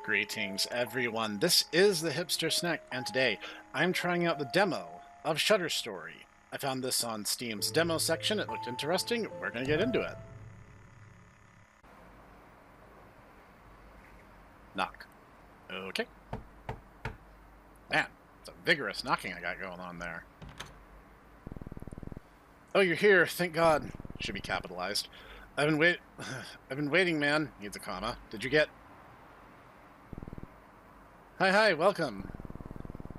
Greetings, everyone. This is the Hipster Snek, and today I'm trying out the demo of Shutter Story. I found this on Steam's demo section. It looked interesting. We're going to get into it. Knock. Okay. Man, it's a vigorous knocking I got going on there. Oh, you're here. Thank God. Should be capitalized. I've been waiting, man. Needs a comma. Did you get... Hi, welcome.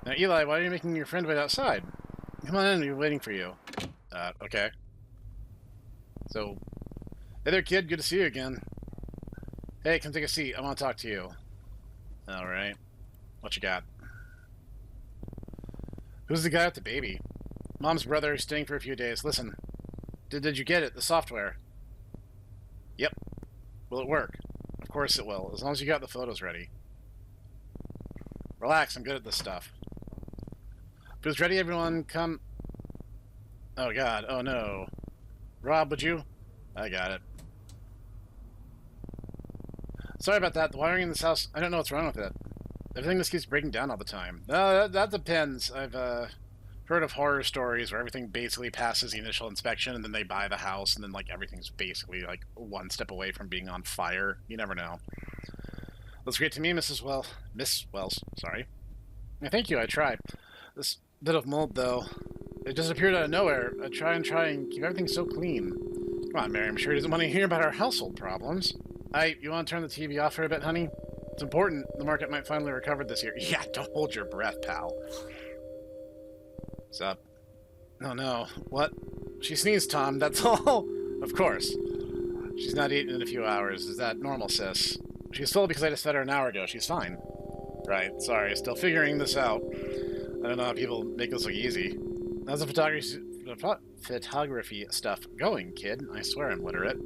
Now, Eli, why are you making your friend wait outside? Come on in, we're waiting for you. Okay. So, hey there, kid, good to see you again. Hey, come take a seat, I want to talk to you. Alright. What you got? Who's the guy with the baby? Mom's brother is staying for a few days. Listen, did you get it, the software? Yep. Will it work? Of course it will, as long as you got the photos ready. Relax, I'm good at this stuff. If it's ready, everyone, come... Oh, God. Oh, no. Rob, would you? I got it. Sorry about that. The wiring in this house, I don't know what's wrong with it. Everything just keeps breaking down all the time. That depends. I've heard of horror stories where everything basically passes the initial inspection and then they buy the house and then, like, everything's basically, like, one step away from being on fire. You never know. Looks great to me, Miss Wells, sorry. Yeah, thank you, I tried. This bit of mold, though, it just appeared out of nowhere. I try and keep everything so clean. Come on, Mary, I'm sure he doesn't want to hear about our household problems. You want to turn the TV off for a bit, honey? It's important. The market might finally recover this year. Yeah, don't hold your breath, pal. What's up? Oh, no. What? She sneezed, Tom, that's all. Of course. She's not eating in a few hours. Is that normal, sis? She's told because I just fed her an hour ago. She's fine. Right, sorry. Still figuring this out. I don't know how people make this look easy. How's the photography stuff going, kid? I swear I'm literate.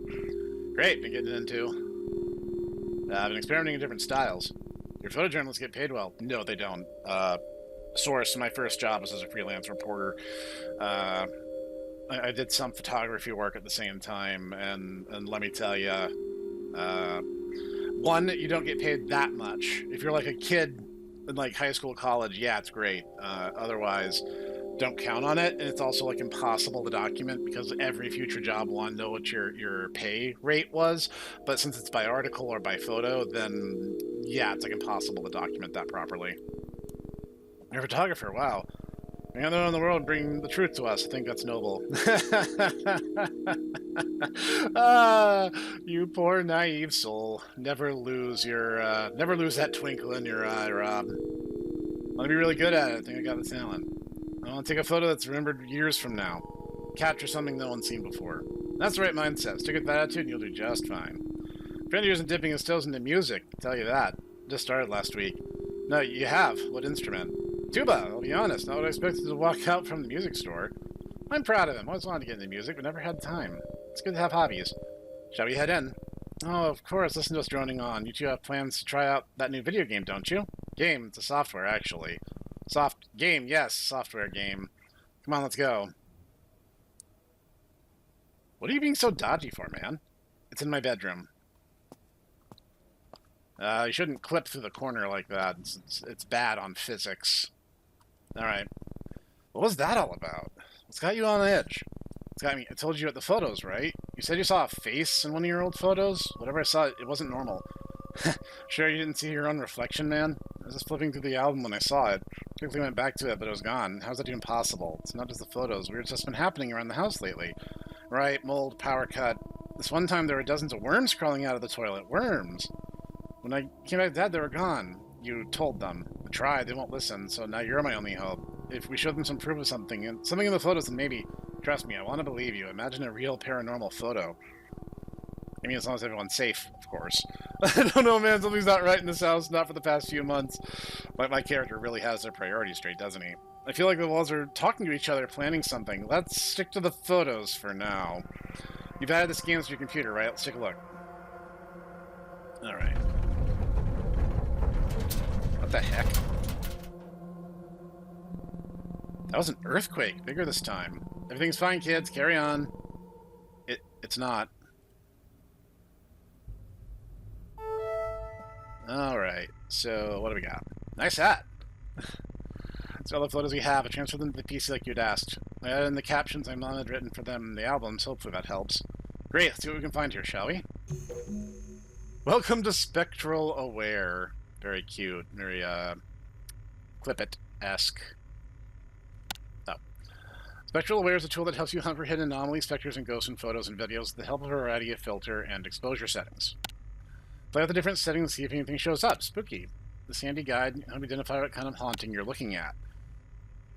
Great, been getting into... I've been experimenting in different styles. Your photojournalists get paid well. No, they don't. Source, my first job was as a freelance reporter. I did some photography work at the same time, and let me tell you... One, you don't get paid that much. If you're like a kid in like high school, college, yeah, it's great. Otherwise, don't count on it. And it's also like impossible to document because every future job will want to know what your pay rate was. But since it's by article or by photo, then yeah, it's like impossible to document that properly. You're a photographer, wow. You're the in the world bring the truth to us. I think that's noble. You poor naive soul. Never lose that twinkle in your eye, Rob. I want to be really good at it. I think I got the talent. I want to take a photo that's remembered years from now. Capture something no one's seen before. That's the right mindset. Stick with that attitude and you'll do just fine. Friend isn't dipping his toes into music, I'll tell you that. Just started last week. No, you have. What instrument? Tuba, I'll be honest, not what I expected to walk out from the music store. I'm proud of him. I always wanted to get into music, but never had time. It's good to have hobbies. Shall we head in? Oh, of course, listen to us droning on. You two have plans to try out that new video game, don't you? Game, it's a software, actually. Game, yes, software game. Come on, let's go. What are you being so dodgy for, man? It's in my bedroom. You shouldn't clip through the corner like that. It's bad on physics. Alright. What was that all about? What's got you on edge? It's got me. I told you at the photos, right? You said you saw a face in one of your old photos? Whatever I saw, it wasn't normal. Sure you didn't see your own reflection, man? I was just flipping through the album when I saw it. Quickly went back to it, but it was gone. How's that even possible? It's not just the photos. Weird's just been happening around the house lately. Right, mold, power cut. This one time there were dozens of worms crawling out of the toilet. Worms! When I came back to Dad, they were gone. You told them. I tried, they won't listen, so now you're my only hope. If we showed them some proof of something in the photos, then maybe... Trust me, I want to believe you. Imagine a real paranormal photo. I mean, as long as everyone's safe, of course. I don't know, man. Something's not right in this house, not for the past few months. But my character really has their priorities straight, doesn't he? I feel like the walls are talking to each other, planning something. Let's stick to the photos for now. You've added the scans to your computer, right? Let's take a look. Alright. What the heck? That was an earthquake. Bigger this time. Everything's fine, kids. Carry on. It's not. Alright, so what do we got? Nice hat! So all the photos we have, I transfer them to the PC like you'd asked. I added in the captions I had written for them in the albums, hopefully that helps. Great, let's see what we can find here, shall we? Welcome to Spectral Aware. Very cute, very, Clip-it-esque. Oh. Spectral Aware is a tool that helps you hunt for hidden anomalies, specters, and ghosts in photos and videos with the help of a variety of filter and exposure settings. Play with the different settings to see if anything shows up. Spooky. This handy guide helps identify what kind of haunting you're looking at.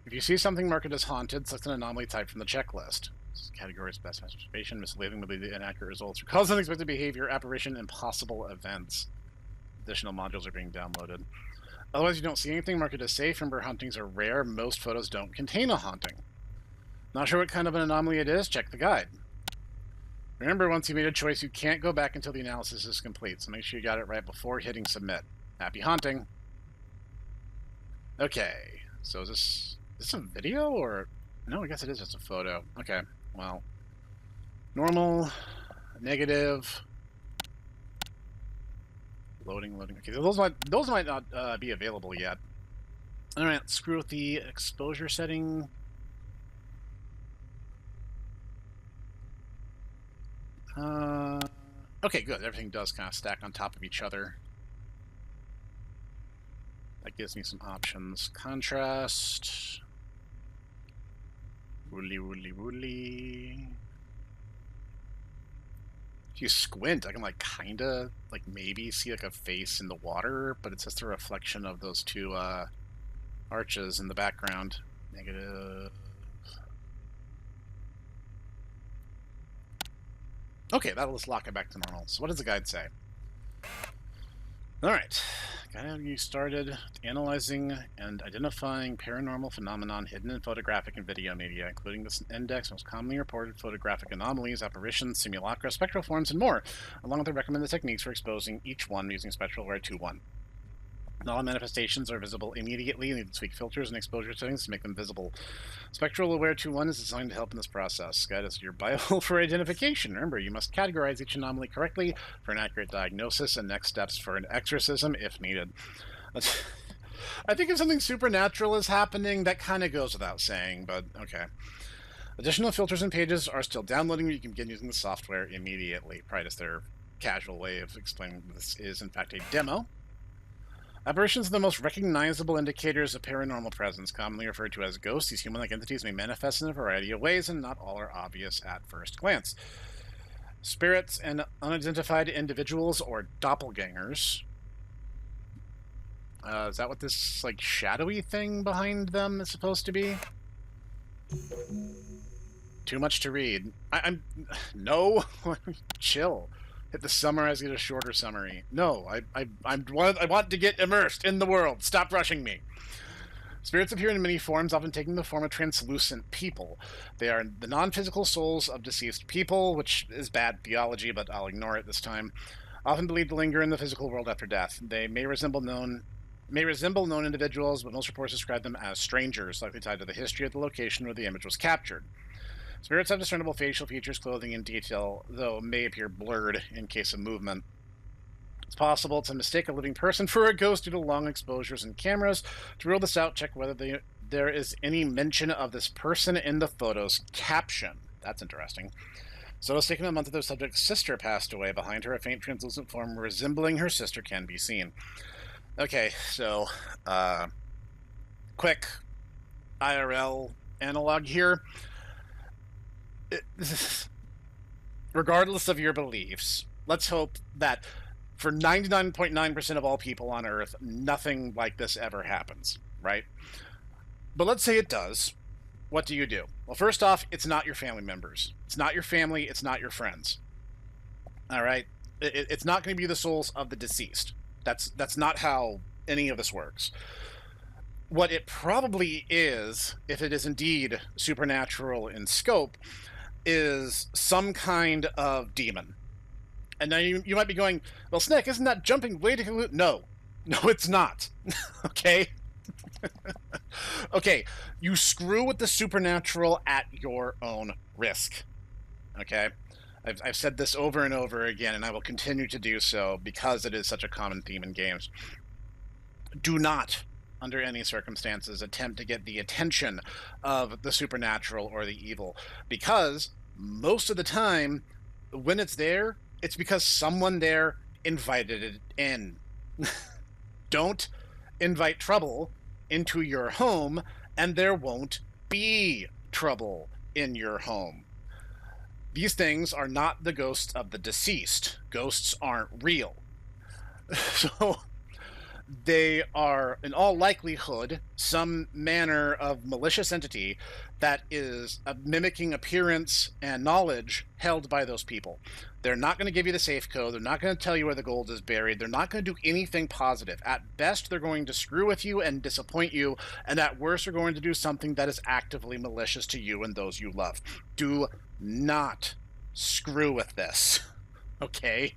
If you see something marked as haunted, select an anomaly type from the checklist. This category is best masturbation, misleading, inaccurate results, or cause unexpected behavior, apparition, impossible events. Additional modules are being downloaded. Otherwise, you don't see anything marked as safe. Remember, hauntings are rare. Most photos don't contain a haunting. Not sure what kind of an anomaly it is? Check the guide. Remember, once you made a choice, you can't go back until the analysis is complete, so make sure you got it right before hitting submit. Happy haunting! Okay, so is this a video, or... No, I guess it is just a photo. Okay, well... Normal, negative... Loading. Okay, those might not be available yet. Alright, let's screw with the exposure setting. Okay, good. Everything does kind of stack on top of each other. That gives me some options. Contrast. Woolly. If you squint, I can kinda maybe see a face in the water, but it's just a reflection of those two arches in the background. Negative. Okay, that'll just lock it back to normal. So what does the guide say? Alright. Guide you started analyzing and identifying paranormal phenomenon hidden in photographic and video media, including this index most commonly reported photographic anomalies, apparitions, simulacra, spectral forms, and more, along with the recommended techniques for exposing each one using Spectral Aware 2.1. Not all manifestations are visible immediately. You need to tweak filters and exposure settings to make them visible. Spectral Aware 2.1 is designed to help in this process. Guide is your Bible for identification. Remember, you must categorize each anomaly correctly for an accurate diagnosis and next steps for an exorcism if needed. I think if something supernatural is happening, that kind of goes without saying, but okay. Additional filters and pages are still downloading. You can begin using the software immediately. Probably just their casual way of explaining this is, in fact, a demo. Apparitions are the most recognizable indicators of paranormal presence, commonly referred to as ghosts. These human-like entities may manifest in a variety of ways, and not all are obvious at first glance. Spirits and unidentified individuals, or doppelgangers. Is that what this, shadowy thing behind them is supposed to be? Too much to read. No! Chill. Hit the summarize, get a shorter summary. No, I want to get immersed in the world. Stop rushing me. Spirits appear in many forms, often taking the form of translucent people. They are the non-physical souls of deceased people, which is bad theology, but I'll ignore it this time. Often believed to linger in the physical world after death. They may resemble known individuals, but most reports describe them as strangers, likely tied to the history of the location where the image was captured. Spirits have discernible facial features, clothing, and detail, though may appear blurred in case of movement. It's possible to mistake a living person for a ghost due to long exposures and cameras. To rule this out, check whether there is any mention of this person in the photo's caption. That's interesting. So it was taken a month that their subject's sister passed away. Behind her, a faint translucent form resembling her sister can be seen. Okay, so, quick IRL analog here. Regardless of your beliefs, let's hope that for 99.9% of all people on Earth, nothing like this ever happens, right? But let's say it does. What do you do? Well, first off, it's not your family members. It's not your family. It's not your friends. All right? It's not going to be the souls of the deceased. That's not how any of this works. What it probably is, if it is indeed supernatural in scope, is some kind of demon. And now you might be going, well, Snek, isn't that jumping way to conclude? No, it's not. Okay? Okay, you screw with the supernatural at your own risk. Okay? I've said this over and over again, and I will continue to do so because it is such a common theme in games. Do not, under any circumstances, attempt to get the attention of the supernatural or the evil, because most of the time, when it's there, it's because someone there invited it in. Don't invite trouble into your home, and there won't be trouble in your home. These things are not the ghosts of the deceased. Ghosts aren't real. So they are, in all likelihood, some manner of malicious entity that is mimicking appearance and knowledge held by those people. They're not going to give you the safe code. They're not going to tell you where the gold is buried. They're not going to do anything positive. At best, they're going to screw with you and disappoint you. And at worst, they're going to do something that is actively malicious to you and those you love. Do not screw with this. Okay?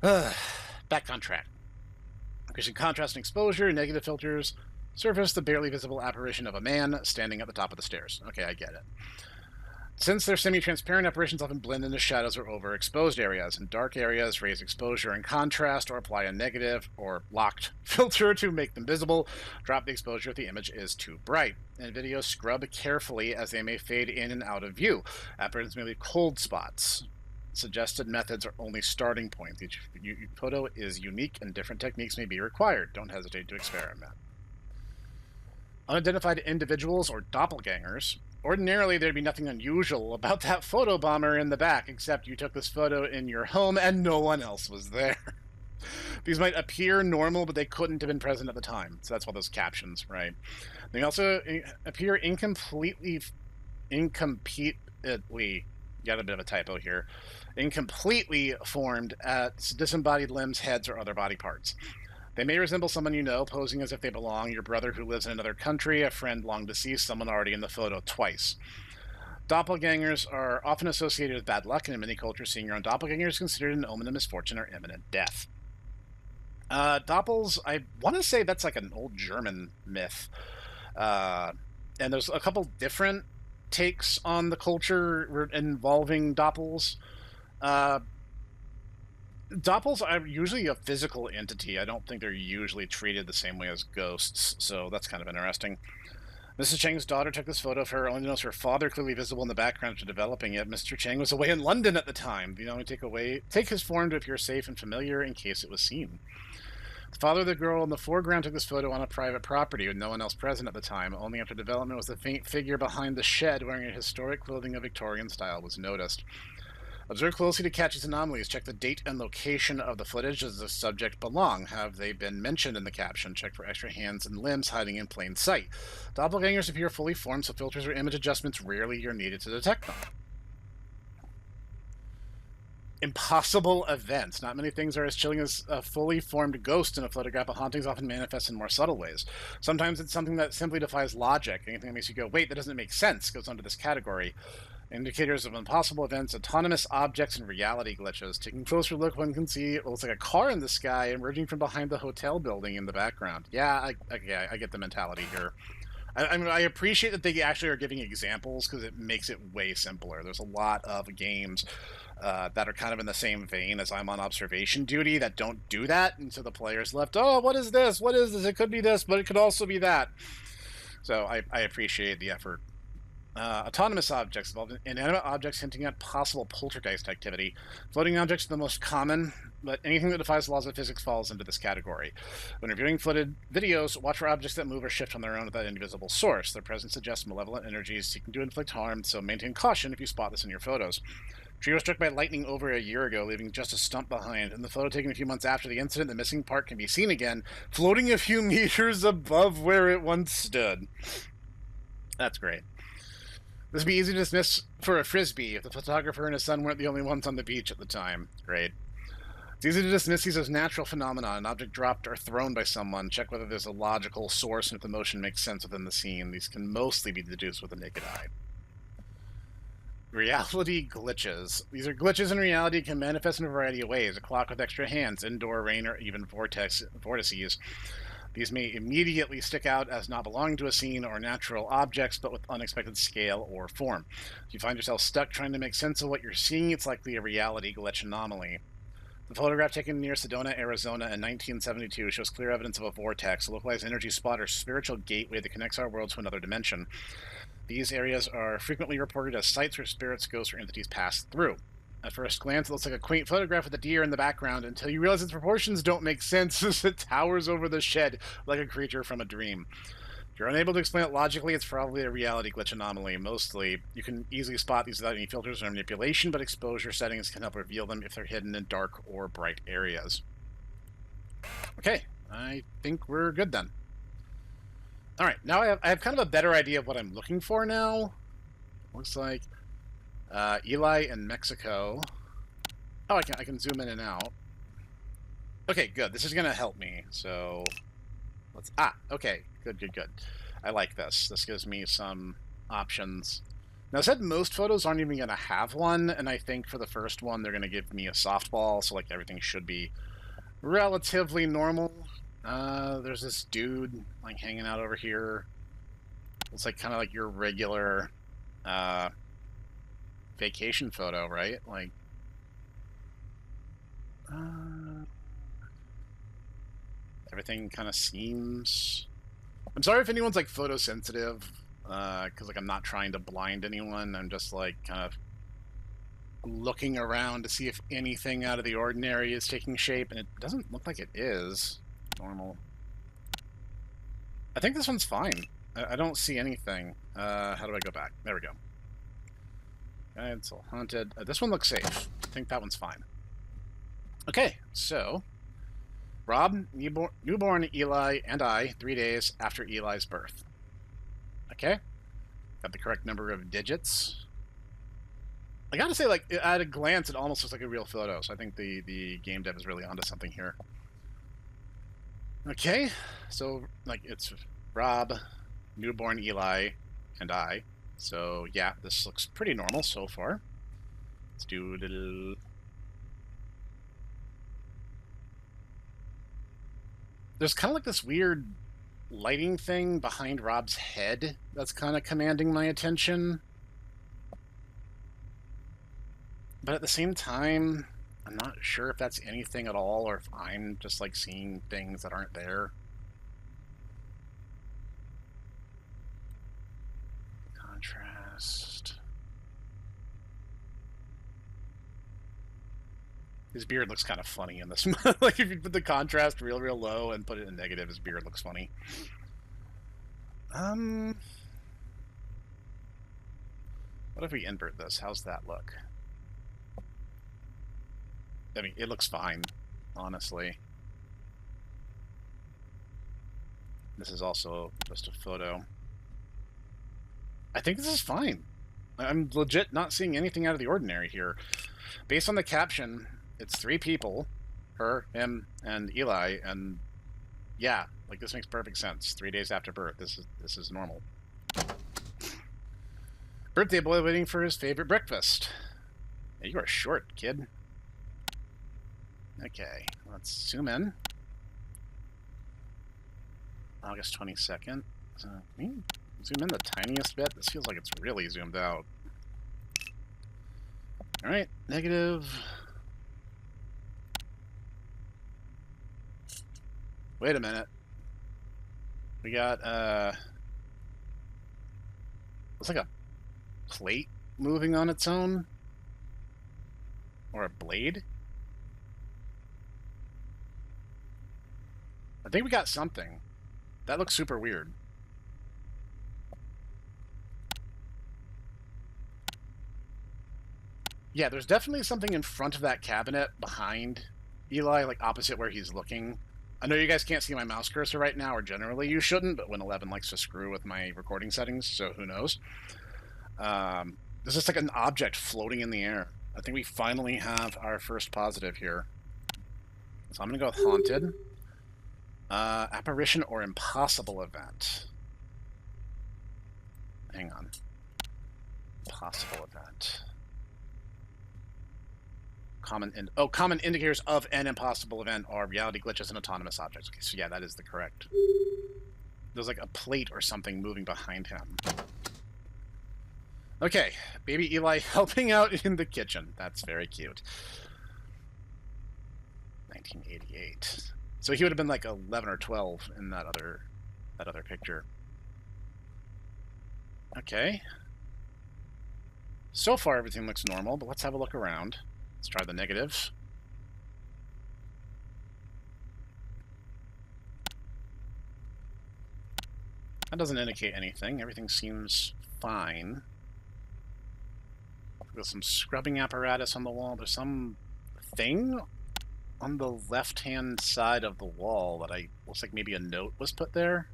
Back on track. Increasing contrast and exposure, negative filters, surface the barely visible apparition of a man standing at the top of the stairs. Okay, I get it. Since they're semi-transparent, apparitions often blend into shadows or overexposed areas. In dark areas, raise exposure and contrast, or apply a negative or locked filter to make them visible. Drop the exposure if the image is too bright. In videos, scrub carefully as they may fade in and out of view. Apparitions may leave cold spots. Suggested methods are only starting points. Each photo is unique and different techniques may be required. Don't hesitate to experiment. Unidentified individuals or doppelgangers. Ordinarily, there'd be nothing unusual about that photobomber in the back, except you took this photo in your home and no one else was there. These might appear normal, but they couldn't have been present at the time. So that's why those captions, right? They also appear incompletely, got a bit of a typo here, incompletely formed at disembodied limbs, heads, or other body parts. They may resemble someone you know, posing as if they belong, your brother who lives in another country, a friend long deceased, someone already in the photo twice. Doppelgangers are often associated with bad luck, and in many cultures, seeing your own doppelganger is considered an omen of misfortune or imminent death. Doppels, I want to say that's like an old German myth. And there's a couple different takes on the culture involving doppels. Doppels are usually a physical entity. I don't think they're usually treated the same way as ghosts, so that's kind of interesting. Mrs. Cheng's daughter took this photo of her, only to notice her father clearly visible in the background after developing it. Mr. Cheng was away in London at the time. You know, take his form to appear safe and familiar in case it was seen. The father of the girl in the foreground took this photo on a private property with no one else present at the time. Only after development was the faint figure behind the shed wearing a historic clothing of Victorian style was noticed. Observe closely to catch these anomalies. Check the date and location of the footage. Does the subject belong? Have they been mentioned in the caption? Check for extra hands and limbs hiding in plain sight. Doppelgangers appear fully formed, so filters or image adjustments rarely are needed to detect them. Impossible events. Not many things are as chilling as a fully formed ghost in a photograph, but hauntings often manifest in more subtle ways. Sometimes it's something that simply defies logic. Anything that makes you go, wait, that doesn't make sense, goes under this category. Indicators of impossible events, autonomous objects, and reality glitches. Taking a closer look, one can see it looks like a car in the sky emerging from behind the hotel building in the background. Yeah, I get the mentality here. I mean, I appreciate that they actually are giving examples because it makes it way simpler. There's a lot of games that are kind of in the same vein as I'm on observation duty that don't do that, and so the player's left, oh, what is this? What is this? It could be this, but it could also be that. So I appreciate the effort. Autonomous objects involved inanimate objects hinting at possible poltergeist activity. Floating objects are the most common, but anything that defies the laws of physics falls into this category. When reviewing floated videos, watch for objects that move or shift on their own without any visible source. Their presence suggests malevolent energies seeking to inflict harm, so maintain caution if you spot this in your photos. Tree was struck by lightning over a year ago, leaving just a stump behind. In the photo taken a few months after the incident, the missing part can be seen again, floating a few meters above where it once stood. That's great. This would be easy to dismiss for a frisbee if the photographer and his son weren't the only ones on the beach at the time. Great. It's easy to dismiss these as natural phenomena, an object dropped or thrown by someone. Check whether there's a logical source and if the motion makes sense within the scene. These can mostly be deduced with the naked eye. Reality glitches. These are glitches in reality can manifest in a variety of ways. A clock with extra hands, indoor rain, or even vortices. These may immediately stick out as not belonging to a scene or natural objects, but with unexpected scale or form. If you find yourself stuck trying to make sense of what you're seeing, it's likely a reality glitch anomaly. The photograph taken near Sedona, Arizona in 1972 shows clear evidence of a vortex, a localized energy spot or spiritual gateway that connects our world to another dimension. These areas are frequently reported as sites where spirits, ghosts, or entities pass through. At first glance, it looks like a quaint photograph with a deer in the background until you realize its proportions don't make sense as it towers over the shed like a creature from a dream. If you're unable to explain it logically, it's probably a reality glitch anomaly. Mostly, you can easily spot these without any filters or manipulation, but exposure settings can help reveal them if they're hidden in dark or bright areas. Okay, I think we're good then. All right, now I have kind of a better idea of what I'm looking for now. Looks like Eli in Mexico. Oh, I can zoom in and out. Okay, good. This is going to help me. So let's... okay. Good. I like this. This gives me some options. Now, I said most photos aren't even going to have one, and I think for the first one, they're going to give me a softball, so like everything should be relatively normal. There's this dude like hanging out over here. It's like kind of like your regular vacation photo, right? Like, everything kind of seems... I'm sorry if anyone's like photosensitive, because like I'm not trying to blind anyone. I'm just like kind of looking around to see if anything out of the ordinary is taking shape, and it doesn't look like it is. Normal. I think this one's fine. I don't see anything. How do I go back? There we go. Okay, it's all haunted. This one looks safe. I think that one's fine. Okay, so Rob, newborn Eli, and I, 3 days after Eli's birth. Okay, got the correct number of digits. I gotta say, like, at a glance, it almost looks like a real photo, so I think the game dev is really onto something here. Okay, so, like, it's Rob, newborn Eli, and I. So, yeah, this looks pretty normal so far. Let's do a little... There's kind of like this weird lighting thing behind Rob's head that's kind of commanding my attention. But at the same time, I'm not sure if that's anything at all or if I'm just like seeing things that aren't there. Contrast. His beard looks kind of funny in this. Like if you put the contrast real low and put it in negative, his beard looks funny. What if we invert this? How's that look? I mean, it looks fine, honestly. This is also just a photo. I think this is fine. I'm legit not seeing anything out of the ordinary here. Based on the caption, it's 3 people, her, him, and Eli, and yeah, like this makes perfect sense. 3 days after birth, this is normal. Birthday boy waiting for his favorite breakfast. Yeah, you are short, kid. Okay, let's zoom in. August 22nd. Can you zoom in the tiniest bit? This feels like it's really zoomed out. Alright, negative. Wait a minute. We got, looks like a plate moving on its own. Or a blade. I think we got something. That looks super weird. Yeah, there's definitely something in front of that cabinet behind Eli, like opposite where he's looking. I know you guys can't see my mouse cursor right now, or generally you shouldn't, but Win11 likes to screw with my recording settings, so who knows. There's just like an object floating in the air. I think we finally have our first positive here. So I'm going to go with haunted. Apparition or impossible event. Hang on. Possible event. Common indicators of an impossible event are reality glitches and autonomous objects. Okay, so yeah, that is the correct. There's like a plate or something moving behind him. Okay, baby Eli helping out in the kitchen. That's very cute. 1988. So he would have been like 11 or 12 in that other picture. Okay. So far everything looks normal, but let's have a look around. Let's try the negatives. That doesn't indicate anything. Everything seems fine. There's some scrubbing apparatus on the wall. There's some thing on the left-hand side of the wall that looks like maybe a note was put there.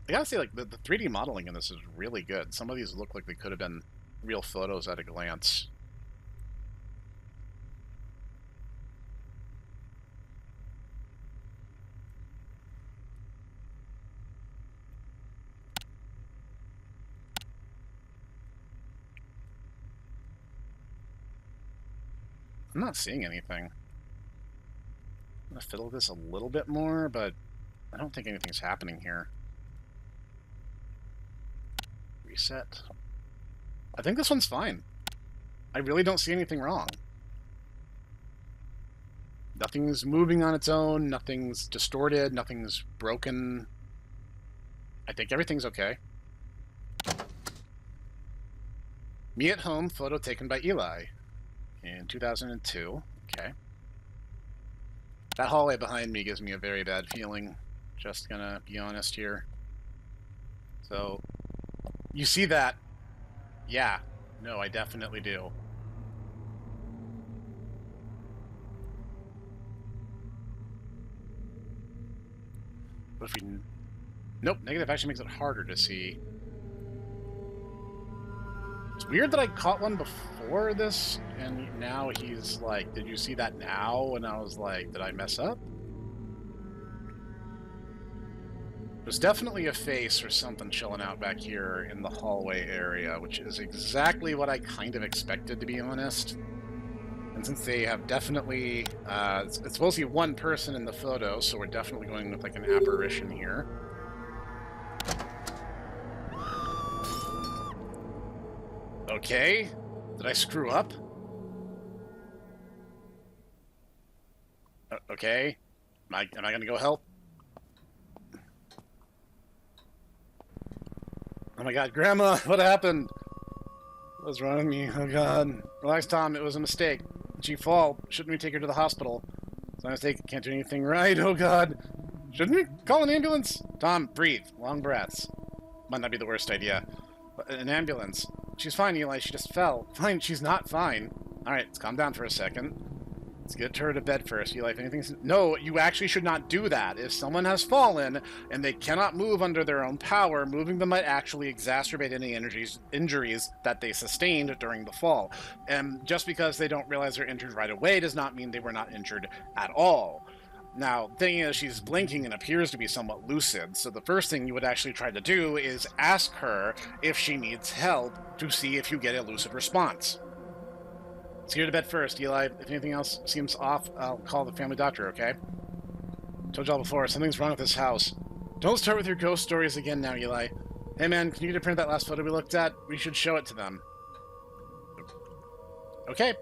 I gotta say, like, the 3D modeling in this is really good. Some of these look like they could have been real photos at a glance. I'm not seeing anything. I'm gonna fiddle this a little bit more, but I don't think anything's happening here. Reset. I think this one's fine. I really don't see anything wrong. Nothing's moving on its own, nothing's distorted, nothing's broken. I think everything's okay. Me at home, photo taken by Eli in 2002. Okay. That hallway behind me gives me a very bad feeling. Just gonna be honest here. So, you see that? Yeah. No, I definitely do. But if we... Nope, negative actually makes it harder to see. It's weird that I caught one before this, and now he's like, did you see that now? And I was like, did I mess up? There's definitely a face or something chilling out back here in the hallway area, which is exactly what I kind of expected, to be honest. And since they have definitely... it's supposed to be one person in the photo, so we're definitely going with like an apparition here. Okay. Did I screw up? Okay. Am I gonna go help? Oh my god, Grandma, what happened? What's wrong with me? Oh god. Relax, Tom, it was a mistake. Did she fall? Shouldn't we take her to the hospital? It's a mistake, can't do anything right, oh god. Shouldn't we call an ambulance? Tom, breathe. Long breaths. Might not be the worst idea. But an ambulance. She's fine, Eli, she just fell. Fine, she's not fine. Alright, let's calm down for a second. Let's get her to bed first, Eli. If anything's... No, you actually should not do that. If someone has fallen and they cannot move under their own power, moving them might actually exacerbate any injuries that they sustained during the fall. And just because they don't realize they're injured right away does not mean they were not injured at all. Now, the thing is, she's blinking and appears to be somewhat lucid, so the first thing you would actually try to do is ask her if she needs help to see if you get a lucid response. Let's get her to bed first, Eli. If anything else seems off, I'll call the family doctor, okay? Told y'all before, something's wrong with this house. Don't start with your ghost stories again now, Eli. Hey man, can you get a print of that last photo we looked at? We should show it to them. Okay.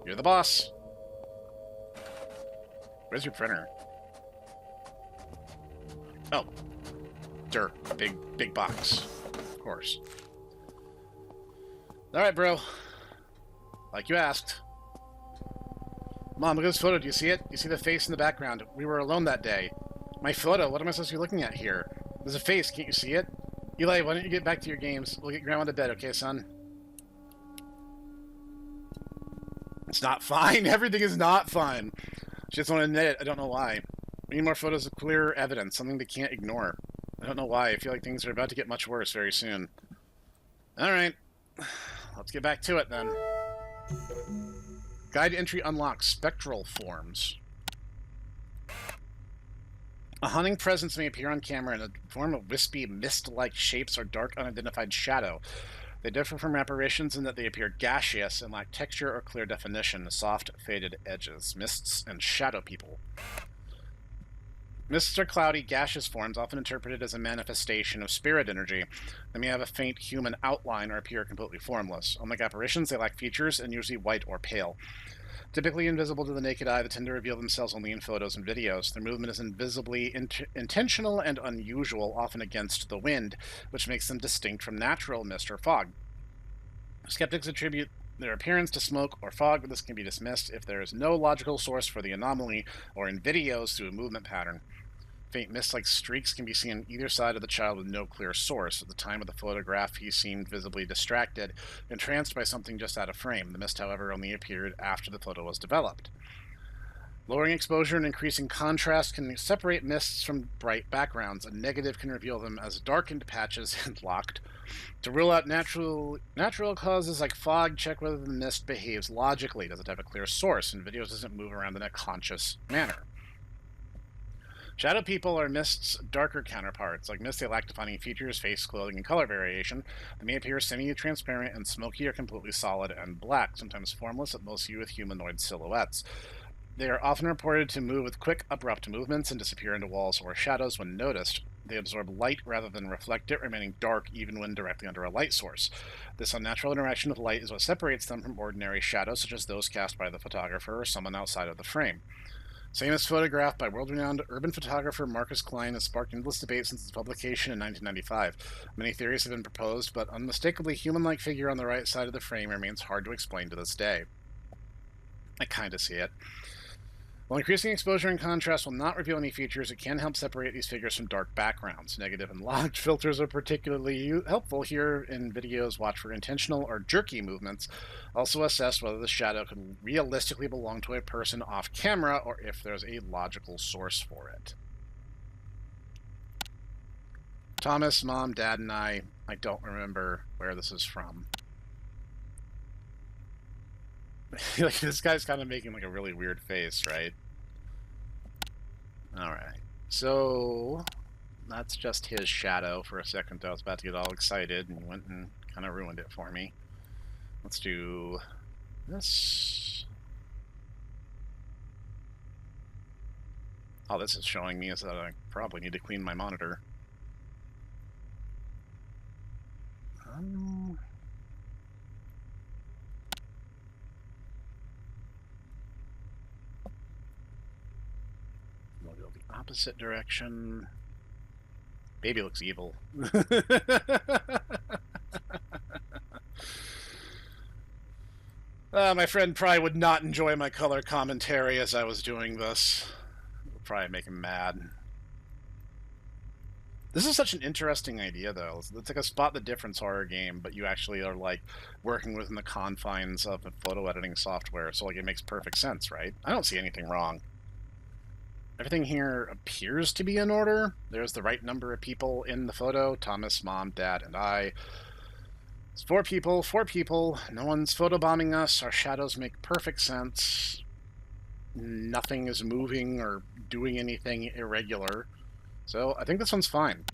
You're the boss. Where's your printer? Oh. Dirt. Big box. Of course. Alright, bro. Like you asked. Mom, look at this photo. Do you see it? You see the face in the background? We were alone that day. My photo? What am I supposed to be looking at here? There's a face. Can't you see it? Eli, why don't you get back to your games? We'll get Grandma to bed, okay, son? It's not fine. Everything is not fine. She just won't admit it. I don't know why. We need more photos of clear evidence. Something they can't ignore. I don't know why. I feel like things are about to get much worse very soon. Alright. Let's get back to it, then. Guide entry unlocked. Spectral forms. A haunting presence may appear on camera in the form of wispy, mist-like shapes or dark, unidentified shadow. They differ from apparitions in that they appear gaseous and lack texture or clear definition, soft, faded edges. Mists and shadow people. Mists are cloudy, gaseous forms, often interpreted as a manifestation of spirit energy. They may have a faint human outline or appear completely formless. Unlike apparitions, they lack features and usually white or pale. Typically invisible to the naked eye, they tend to reveal themselves only in photos and videos. Their movement is invisibly intentional and unusual, often against the wind, which makes them distinct from natural mist or fog. Skeptics attribute their appearance to smoke or fog, but this can be dismissed if there is no logical source for the anomaly or in videos through a movement pattern. Faint mist-like streaks can be seen on either side of the child with no clear source. At the time of the photograph, he seemed visibly distracted, entranced by something just out of frame. The mist, however, only appeared after the photo was developed. Lowering exposure and increasing contrast can separate mists from bright backgrounds. A negative can reveal them as darkened patches and locked. To rule out natural causes like fog, check whether the mist behaves logically. Does it have a clear source? And videos doesn't move around in a conscious manner. Shadow people are mist's darker counterparts. Like mist, they lack defining features, face, clothing, and color variation. They may appear semi-transparent and smoky or completely solid and black, sometimes formless, but mostly with humanoid silhouettes. They are often reported to move with quick, abrupt movements and disappear into walls or shadows when noticed. They absorb light rather than reflect it, remaining dark even when directly under a light source. This unnatural interaction with light is what separates them from ordinary shadows, such as those cast by the photographer or someone outside of the frame. Famous photograph by world-renowned urban photographer Marcus Klein has sparked endless debate since its publication in 1995. Many theories have been proposed, but unmistakably human-like figure on the right side of the frame remains hard to explain to this day. I kind of see it. While increasing exposure and contrast will not reveal any features, it can help separate these figures from dark backgrounds. Negative and locked filters are particularly helpful here in videos. Watch for intentional or jerky movements. Also assess whether the shadow can realistically belong to a person off camera or if there's a logical source for it. Thomas, Mom, Dad, and I don't remember where this is from. Like, this guy's kind of making like a really weird face, right? Alright, so that's just his shadow. For a second I was about to get all excited and went and kind of ruined it for me. Let's do this. All this is showing me is that I probably need to clean my monitor. We'll go the opposite direction. Baby looks evil. My friend probably would not enjoy my color commentary as I was doing this. It would probably make him mad. This is such an interesting idea, though. It's like a spot the difference horror game, but you actually are like working within the confines of a photo editing software, so like it makes perfect sense, right? I don't see anything wrong. Everything here appears to be in order. There's the right number of people in the photo. Thomas, Mom, Dad, and I. It's four people. No one's photobombing us. Our shadows make perfect sense. Nothing is moving or doing anything irregular. So I think this one's fine.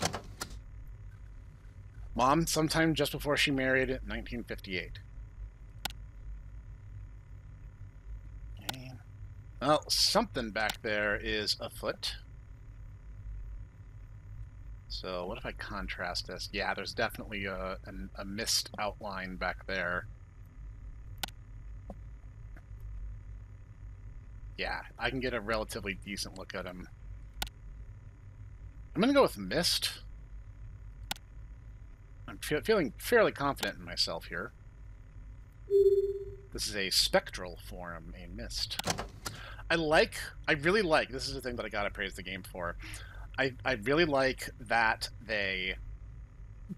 Mom, sometime just before she married, 1958. Okay. Well, something back there is afoot. So what if I contrast this? Yeah, there's definitely a mist outline back there. Yeah, I can get a relatively decent look at him. I'm going to go with mist. I'm feeling fairly confident in myself here. This is a spectral form, a mist. I really like, this is the thing that I gotta praise the game for. I really like that they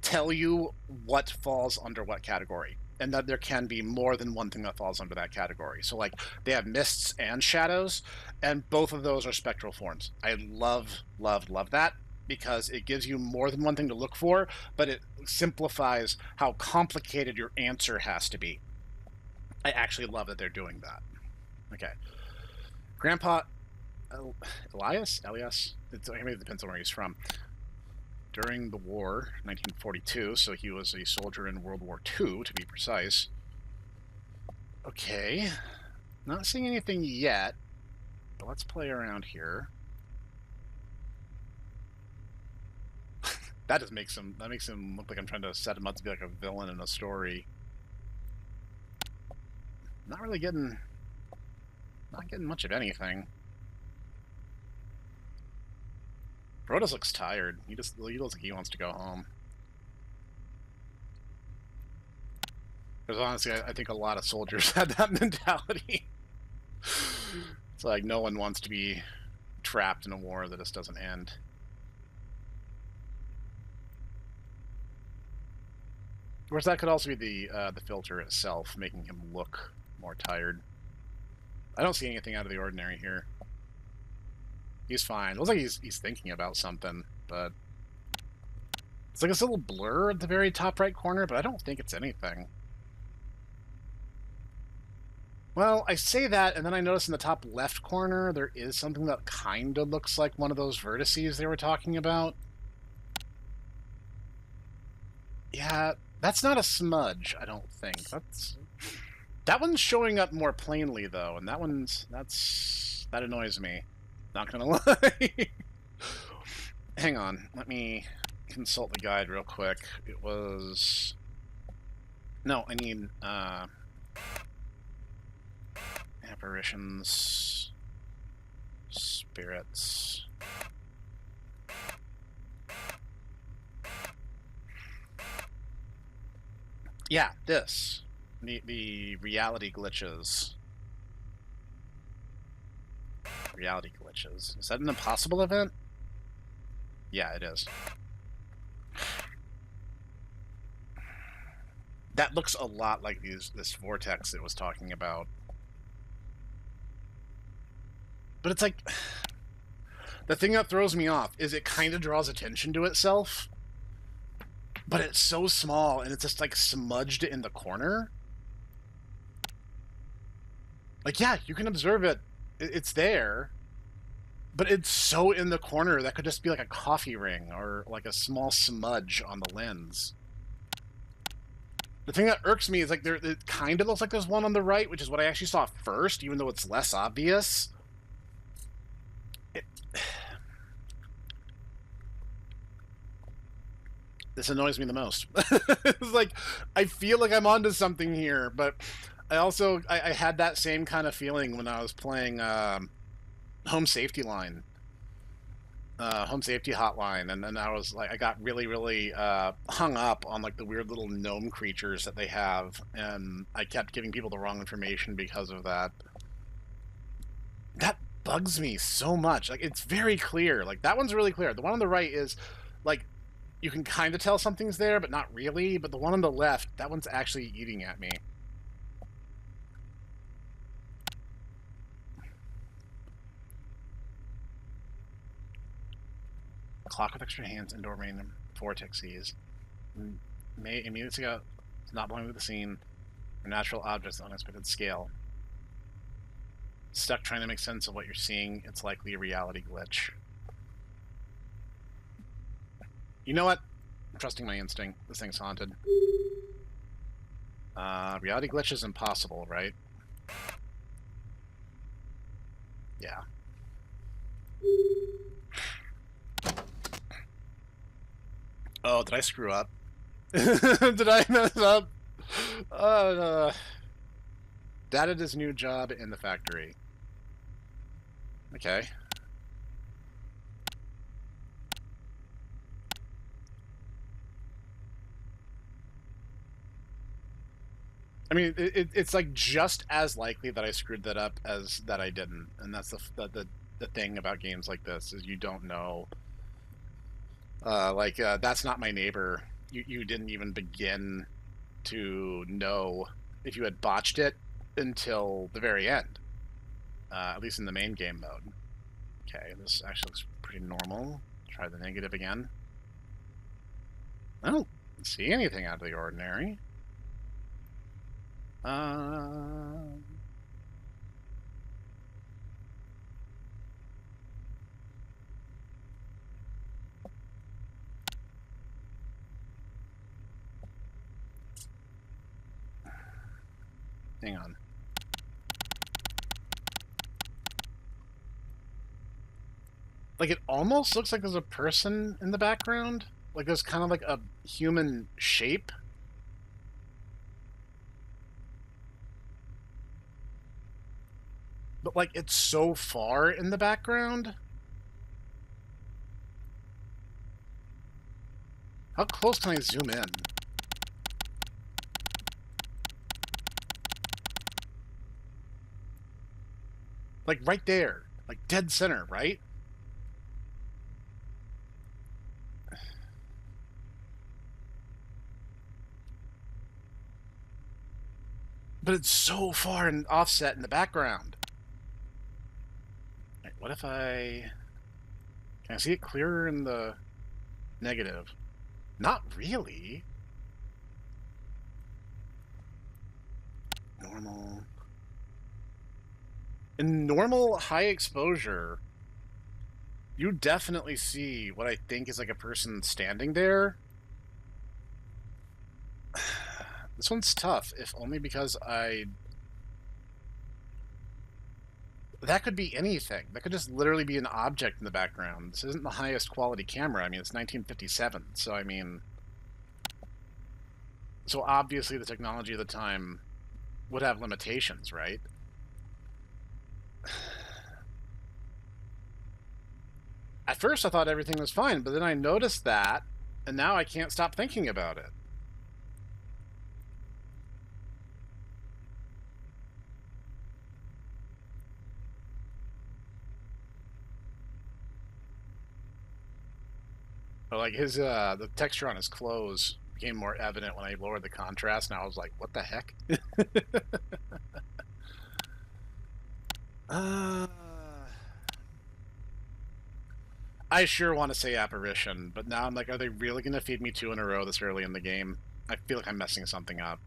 tell you what falls under what category, and that there can be more than one thing that falls under that category. So like they have mists and shadows, and both of those are spectral forms. I love that, because it gives you more than one thing to look for, but it simplifies how complicated your answer has to be. I actually love that they're doing that. Okay. Grandpa Elias? It depends on where he's from. During the war, 1942, so he was a soldier in World War II, to be precise. Okay. Not seeing anything yet, but let's play around here. That makes him look like I'm trying to set him up to be like a villain in a story. Not getting much of anything. Brodas looks tired. He looks like he wants to go home. Because honestly, I think a lot of soldiers had that mentality. It's like no one wants to be trapped in a war that just doesn't end. Of course, that could also be the filter itself, making him look more tired. I don't see anything out of the ordinary here. He's fine. It looks like he's thinking about something, but it's like this little blur at the very top right corner, but I don't think it's anything. Well, I say that, and then I notice in the top left corner there is something that kind of looks like one of those vertices they were talking about. Yeah, that's not a smudge, I don't think. That one's showing up more plainly, though, and that annoys me. Not gonna lie. Hang on, let me consult the guide real quick. It was... No, I need, apparitions... spirits... Yeah, this. The reality glitches. Reality glitches. Is that an impossible event? Yeah, it is. That looks a lot like this vortex it was talking about. But it's like... The thing that throws me off is it kind of draws attention to itself, but it's so small and it's just like smudged in the corner. Like, yeah, you can observe it. It's there, but it's so in the corner that could just be like a coffee ring or like a small smudge on the lens. The thing that irks me is like it kind of looks like there's one on the right, which is what I actually saw first, even though it's less obvious. This annoys me the most. It's like, I feel like I'm onto something here, but I also, I had that same kind of feeling when I was playing Home Safety Line. Home Safety Hotline, and then I was like, I got really, really hung up on like the weird little gnome creatures that they have, and I kept giving people the wrong information because of that. That bugs me so much. Like, it's very clear. Like, that one's really clear. The one on the right is like, you can kind of tell something's there, but not really. But the one on the left, that one's actually eating at me. Clock with extra hands, indoor rain, vortexes. Immediately ago, it's not belonging to the scene. Or natural objects on unexpected scale. Stuck trying to make sense of what you're seeing. It's likely a reality glitch. You know what? I'm trusting my instinct. This thing's haunted. Reality glitch is impossible, right? Yeah. Oh, did I screw up? Did I mess up? Dad did his new job in the factory. Okay. I mean, it's like just as likely that I screwed that up as that I didn't, and that's the thing about games like this is you don't know. That's not my neighbor. You didn't even begin to know if you had botched it until the very end, at least in the main game mode. Okay, this actually looks pretty normal. Try the negative again. I don't see anything out of the ordinary. I Hang on. Like, it almost looks like there's a person in the background. Like, there's kind of like a human shape. But, like, it's so far in the background. How close can I zoom in? Like, right there. Like, dead center, right? But it's so far and offset in the background. Right, what if I... Can I see it clearer in the negative? Not really. Normal. In normal high exposure, you definitely see what I think is like a person standing there. This one's tough, if only because that could be anything. That could just literally be an object in the background. This isn't the highest quality camera. I mean, it's 1957, so I mean... So obviously the technology of the time would have limitations, right? At first I thought everything was fine, but then I noticed that, and now I can't stop thinking about it. But like the texture on his clothes became more evident when I lowered the contrast, and I was like, what the heck? I sure want to say apparition, but now I'm like, are they really going to feed me 2 in a row this early in the game? I feel like I'm messing something up.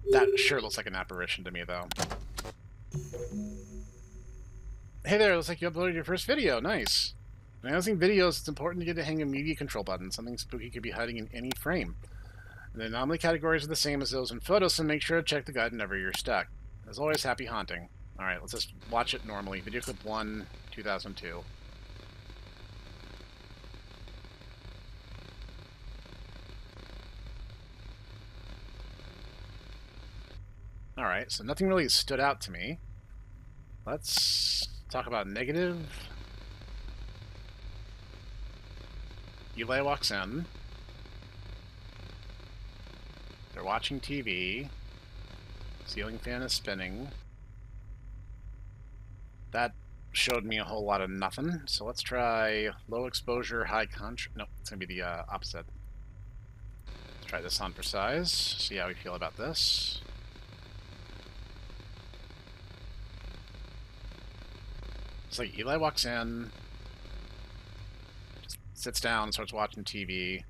That sure looks like an apparition to me, though. Hey there, looks like you uploaded your first video. Nice. When analyzing videos, it's important to get a hang of media control buttons. Something spooky could be hiding in any frame. The anomaly categories are the same as those in photos, so make sure to check the guide whenever you're stuck. As always, happy haunting. Alright, let's just watch it normally. Video clip 1, 2002. Alright, so nothing really stood out to me. Let's talk about negative. Eli walks in. They're watching TV. Ceiling fan is spinning. That showed me a whole lot of nothing. So let's try low exposure, high contrast. Nope, it's going to be the opposite. Let's try this on for size. See how we feel about this. It's like Eli walks in, just sits down, starts watching TV.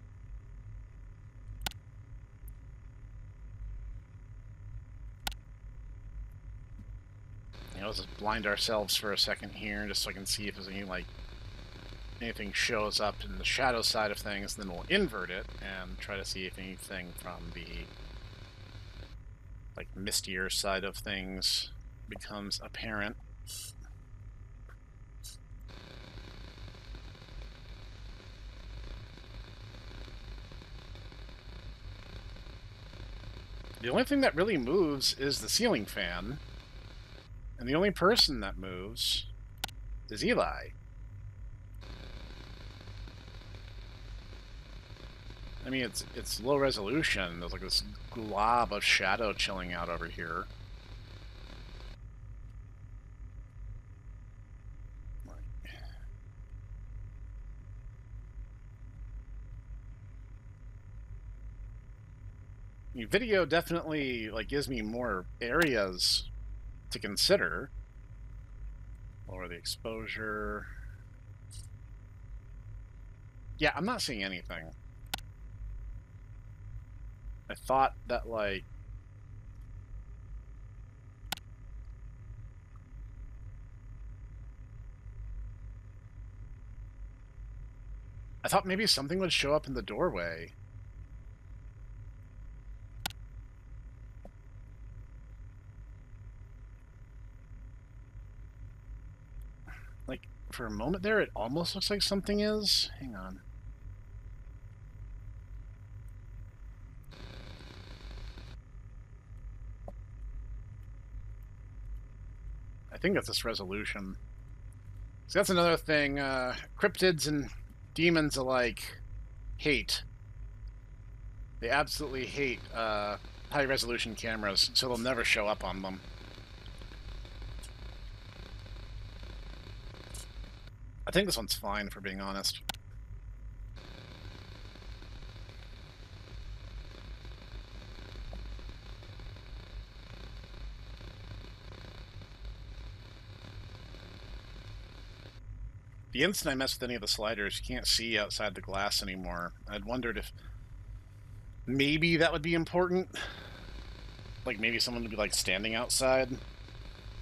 You know, let's just blind ourselves for a second here, just so I can see if there's any, like, anything shows up in the shadow side of things. Then we'll invert it and try to see if anything from the, like, mistier side of things becomes apparent. The only thing that really moves is the ceiling fan. And the only person that moves is Eli. I mean, it's low resolution. There's like this glob of shadow chilling out over here. I mean, video definitely like gives me more areas to consider. Lower the exposure. Yeah, I'm not seeing anything. I thought that, like... I thought maybe something would show up in the doorway. Like, for a moment there, it almost looks like something is. Hang on. I think it's this resolution. So that's another thing. Cryptids and demons alike hate. They absolutely hate high resolution cameras, so they'll never show up on them. I think this one's fine, for being honest. The instant I mess with any of the sliders, you can't see outside the glass anymore. I'd wondered if maybe that would be important. Like maybe someone would be like standing outside.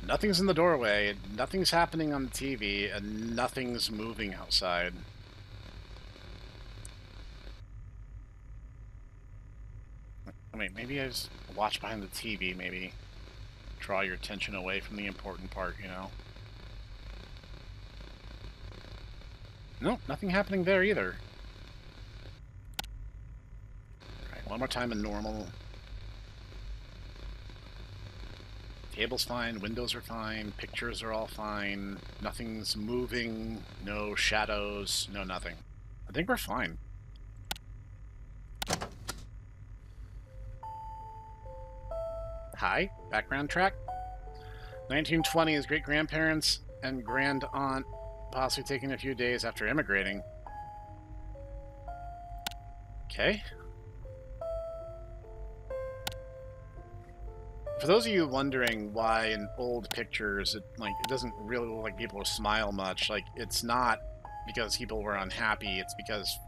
Nothing's in the doorway, nothing's happening on the TV, and nothing's moving outside. I mean, maybe I just watch behind the TV, maybe draw your attention away from the important part, you know? Nope, nothing happening there either. Alright, one more time in normal. Table's fine, windows are fine, pictures are all fine, nothing's moving, no shadows, no nothing. I think we're fine. Hi, background track. 1920s, great-grandparents and grand-aunt possibly taking a few days after immigrating. Okay. For those of you wondering why in old pictures it doesn't really look like people smile much, like it's not because people were unhappy, it's because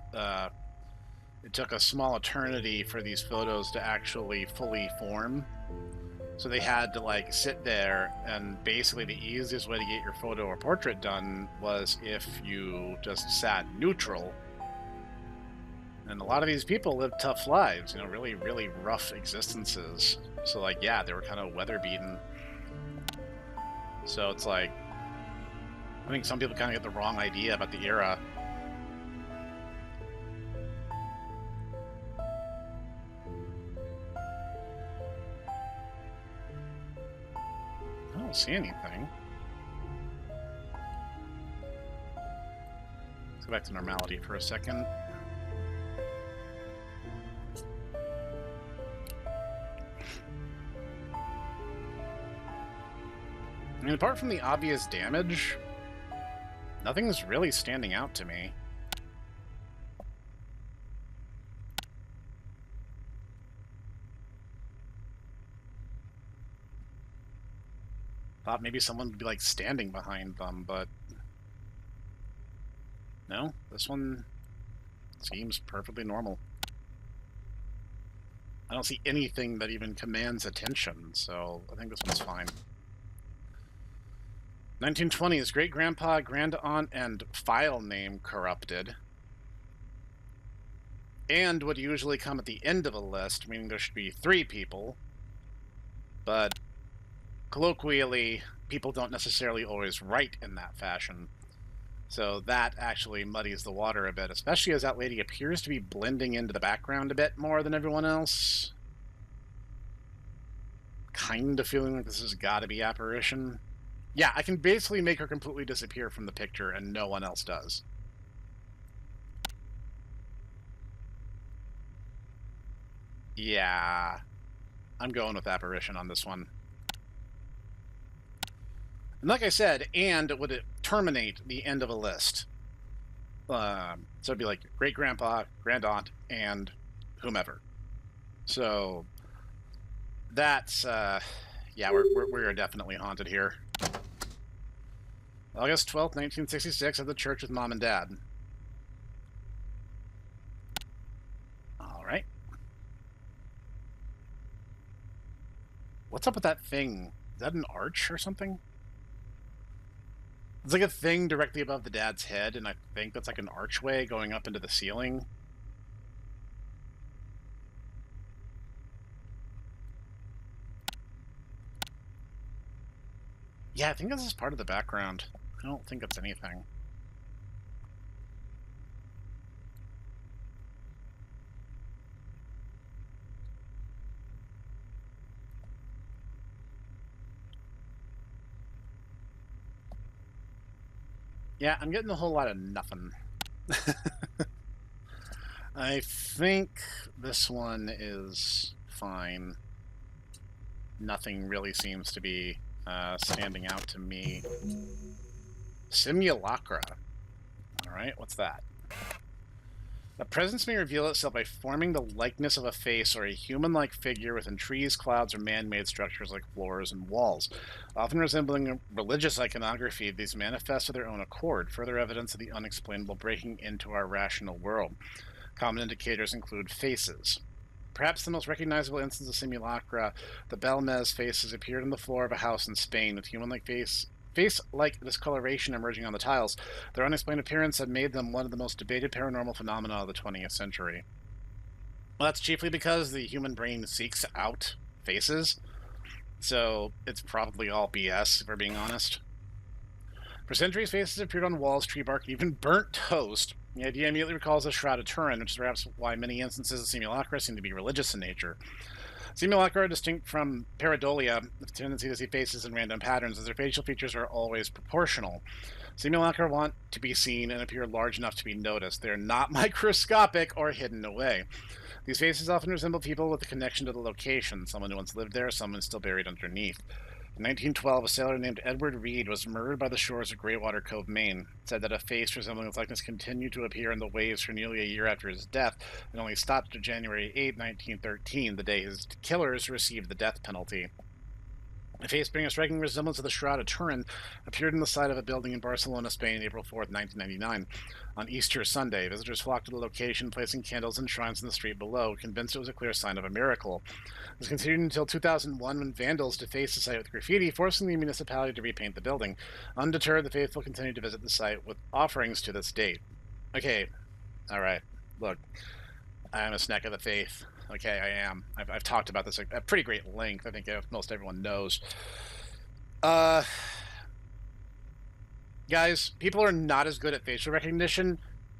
it took a small eternity for these photos to actually fully form. So they had to like sit there, and basically the easiest way to get your photo or portrait done was if you just sat neutral. And a lot of these people lived tough lives, you know, really, really rough existences. So like, yeah, they were kind of weather beaten. So it's like, I think some people kind of get the wrong idea about the era. I don't see anything. Let's go back to normality for a second. I mean, apart from the obvious damage, nothing's really standing out to me. Thought maybe someone would be like standing behind them, but no, this one seems perfectly normal. I don't see anything that even commands attention, so I think this one's fine. 1920s, great-grandpa, grand-aunt, and file name corrupted. And would usually come at the end of a list, meaning there should be 3 people. But colloquially, people don't necessarily always write in that fashion. So that actually muddies the water a bit, especially as that lady appears to be blending into the background a bit more than everyone else. Kind of feeling like this has got to be apparition. Yeah, I can basically make her completely disappear from the picture and no one else does. Yeah, I'm going with apparition on this one. And like I said, and would it terminate the end of a list? So it'd be like great-grandpa, grand-aunt, and whomever. So that's, yeah, we're definitely haunted here. August 12th, 1966, at the church with Mom and Dad. All right. What's up with that thing? Is that an arch or something? It's like a thing directly above the dad's head, and I think that's like an archway going up into the ceiling. Yeah, I think this is part of the background. I don't think it's anything. Yeah, I'm getting a whole lot of nothing. I think this one is fine. Nothing really seems to be standing out to me. Simulacra. Alright, what's that? A presence may reveal itself by forming the likeness of a face or a human-like figure within trees, clouds, or man-made structures like floors and walls. Often resembling religious iconography, these manifest of their own accord, further evidence of the unexplainable breaking into our rational world. Common indicators include faces. Perhaps the most recognizable instance of simulacra, the Belmez faces appeared on the floor of a house in Spain with human-like face-like discoloration emerging on the tiles. Their unexplained appearance had made them one of the most debated paranormal phenomena of the 20th century. Well, that's chiefly because the human brain seeks out faces, so it's probably all BS, if we're being honest. For centuries, faces appeared on walls, tree bark, and even burnt toast. The idea immediately recalls the Shroud of Turin, which is perhaps why many instances of simulacra seem to be religious in nature. Simulacra are distinct from pareidolia, the tendency to see faces in random patterns, as their facial features are always proportional. Simulacra want to be seen and appear large enough to be noticed. They are not microscopic or hidden away. These faces often resemble people with a connection to the location, someone who once lived there, someone still buried underneath. In 1912, a sailor named Edward Reed was murdered by the shores of Greywater Cove, Maine. It said that a face resembling his likeness continued to appear in the waves for nearly a year after his death, and only stopped on January 8, 1913, the day his killers received the death penalty. A face bearing a striking resemblance to the Shroud of Turin appeared on the side of a building in Barcelona, Spain, April 4, 1999. On Easter Sunday, visitors flocked to the location, placing candles and shrines in the street below, convinced it was a clear sign of a miracle. It was continued until 2001 when vandals defaced the site with graffiti, forcing the municipality to repaint the building. Undeterred, the faithful continued to visit the site with offerings to this date. Okay, alright, look, I'm a Snek of the faith. Okay, I am. I've talked about this at pretty great length. I think most everyone knows. Guys, people are not as good at facial recognition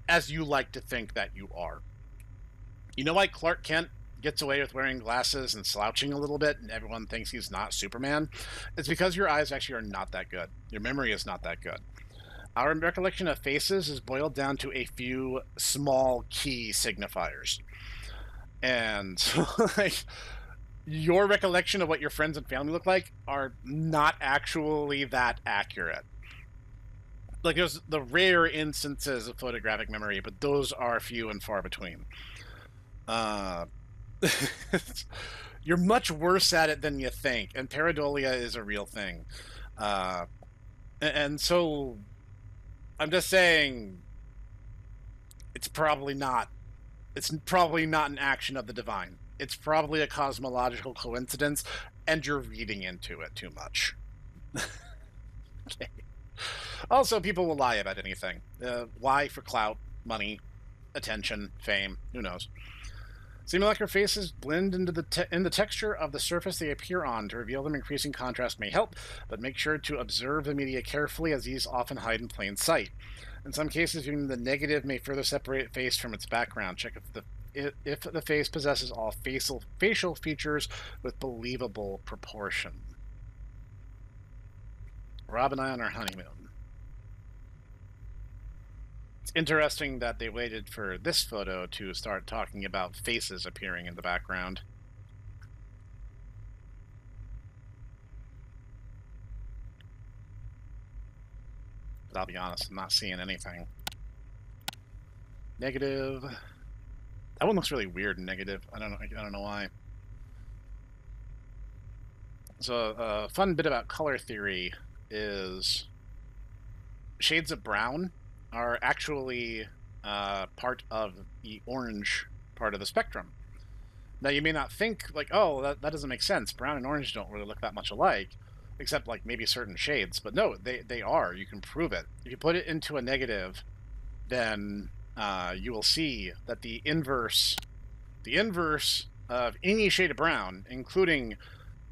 as you like to think that you are. You know why Clark Kent gets away with wearing glasses and slouching a little bit and everyone thinks he's not Superman? It's because your eyes actually are not that good. Your memory is not that good. Our recollection of faces is boiled down to a few small key signifiers. And like, your recollection of what your friends and family look like are not actually that accurate. Like, there's the rare instances of photographic memory, but those are few and far between. You're much worse at it than you think, and pareidolia is a real thing. And so, I'm just saying, it's probably not an action of the divine. It's probably a cosmological coincidence, and you're reading into it too much. Okay. Also, people will lie about anything. Lie for clout, money, attention, fame, who knows. Simulacra faces blend into the texture of the surface they appear on. To reveal them, increasing contrast may help, but make sure to observe the media carefully, as these often hide in plain sight. In some cases, even the negative may further separate a face from its background. Check if the face possesses all facial features with believable proportion. Rob and I on our honeymoon. It's interesting that they waited for this photo to start talking about faces appearing in the background. But I'll be honest, I'm not seeing anything. Negative. That one looks really weird and negative. I don't know why. So a fun bit about color theory is shades of brown are actually part of the orange part of the spectrum. Now, you may not think, like, oh, that doesn't make sense. Brown and orange don't really look that much alike, except, like, maybe certain shades. But no, they are. You can prove it. If you put it into a negative, then you will see that the inverse of any shade of brown, including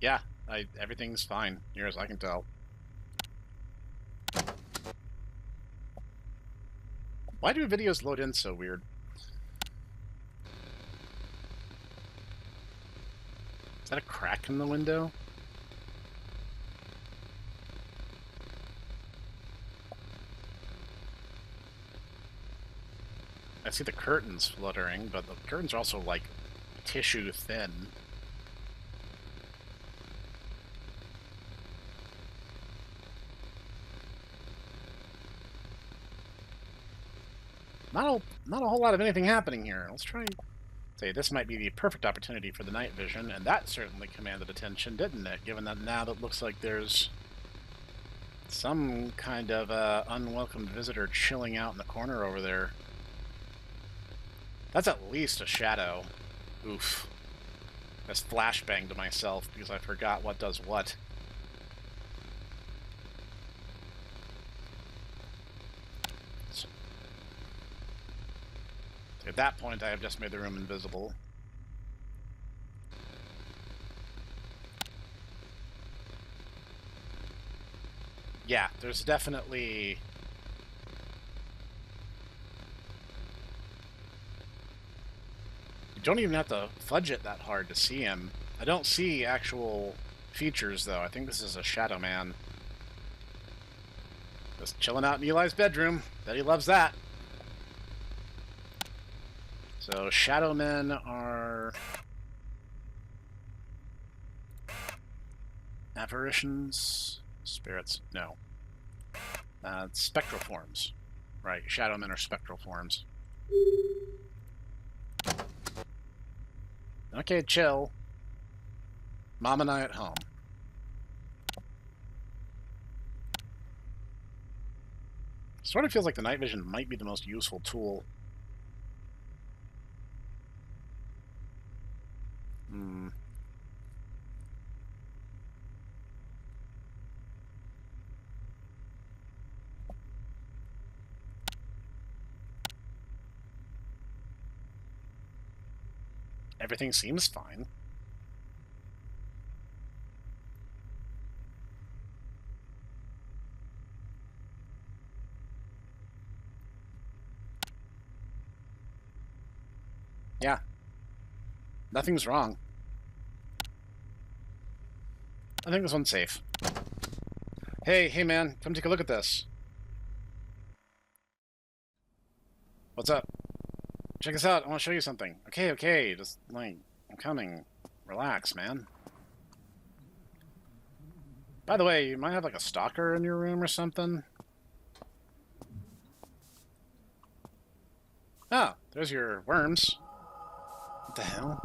Yeah, everything's fine, near as I can tell. Why do videos load in so weird? Is that a crack in the window? I see the curtains fluttering, but the curtains are also, like, tissue thin. Not a whole lot of anything happening here. Let's try... Say, this might be the perfect opportunity for the night vision, and that certainly commanded attention, didn't it? Given that now it looks like there's some kind of unwelcome visitor chilling out in the corner over there. That's at least a shadow. Oof. I just flashbanged to myself because I forgot what does what. So, at that point, I have just made the room invisible. Yeah, there's definitely... You don't even have to fudge it that hard to see him. I don't see actual features, though. I think this is a shadow man. Just chilling out in Eli's bedroom. Bet he loves that. So, shadow men are... apparitions... Spirits? No. Spectral forms. Right, shadow men are spectral forms. Okay, chill. Mom and I at home. Sort of feels like the night vision might be the most useful tool. Everything seems fine. Yeah. Nothing's wrong. I think this one's safe. Hey man, come take a look at this. What's up? Check this out, I want to show you something. Okay, just, like, I'm coming. Relax, man. By the way, you might have, like, a stalker in your room or something? Ah, there's your worms. What the hell?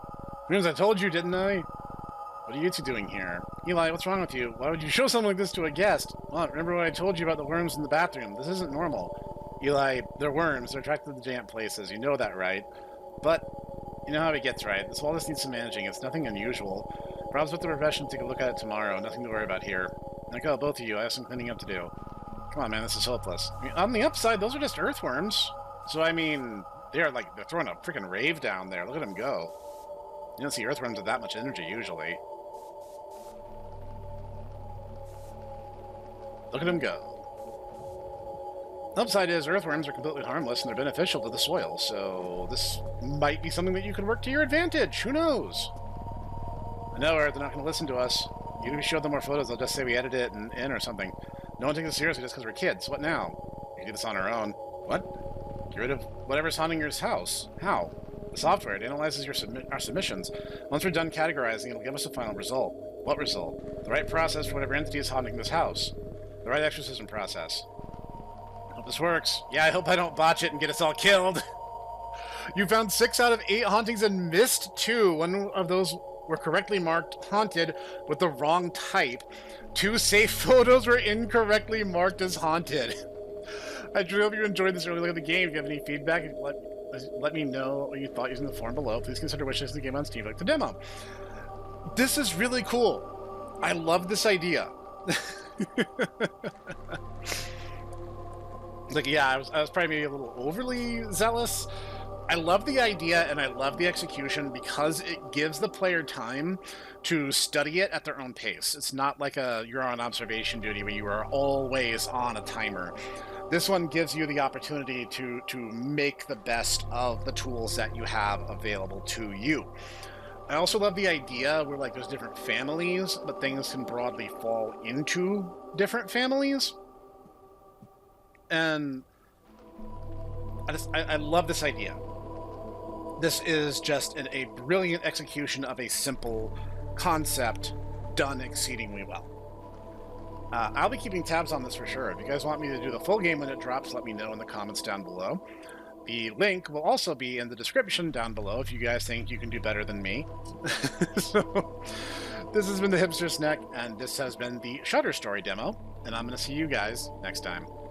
Worms, I told you, didn't I? What are you two doing here? Eli, what's wrong with you? Why would you show something like this to a guest? Well, remember what I told you about the worms in the bathroom? This isn't normal. Eli, they're worms. They're attracted to the damp places. You know that, right? But, you know how it gets, right? This wellness needs some managing. It's nothing unusual. Rob's with the profession. Take a look at it tomorrow. Nothing to worry about here. Like, oh, both of you. I have some cleaning up to do. Come on, man. This is hopeless. I mean, on the upside, those are just earthworms. So, I mean, they're throwing a freaking rave down there. Look at them go. You don't see earthworms with that much energy, usually. Look at them go. The upside is earthworms are completely harmless and they're beneficial to the soil, so this might be something that you could work to your advantage. Who knows? I know, Earth, they're not going to listen to us. Even if we show them more photos, they'll just say we edited it in or something. No one takes us seriously just because we're kids. What now? We can do this on our own. What? Get rid of whatever's haunting your house. How? The software, it analyzes our submissions. Once we're done categorizing, it'll give us a final result. What result? The right process for whatever entity is haunting this house. The right exorcism process. I hope this works. Yeah, I hope I don't botch it and get us all killed. You found 6 out of 8 hauntings and missed 2. One of those were correctly marked haunted with the wrong type. 2 safe photos were incorrectly marked as haunted. I truly hope you enjoyed this early look at the game. If you have any feedback, let me know what you thought using the form below. Please consider wishing the game on Steam like the demo. This is really cool. I love this idea. Like, yeah, I was probably maybe a little overly zealous. I love the idea and I love the execution because it gives the player time to study it at their own pace. It's not like you're on observation duty where you are always on a timer. This one gives you the opportunity to make the best of the tools that you have available to you. I also love the idea where like there's different families, but things can broadly fall into different families. And I love this idea. This is just a brilliant execution of a simple concept done exceedingly well. I'll be keeping tabs on this for sure. If you guys want me to do the full game when it drops, let me know in the comments down below. The link will also be in the description down below if you guys think you can do better than me. So, this has been the Hipster Snek, and this has been the Shutter Story demo, and I'm going to see you guys next time.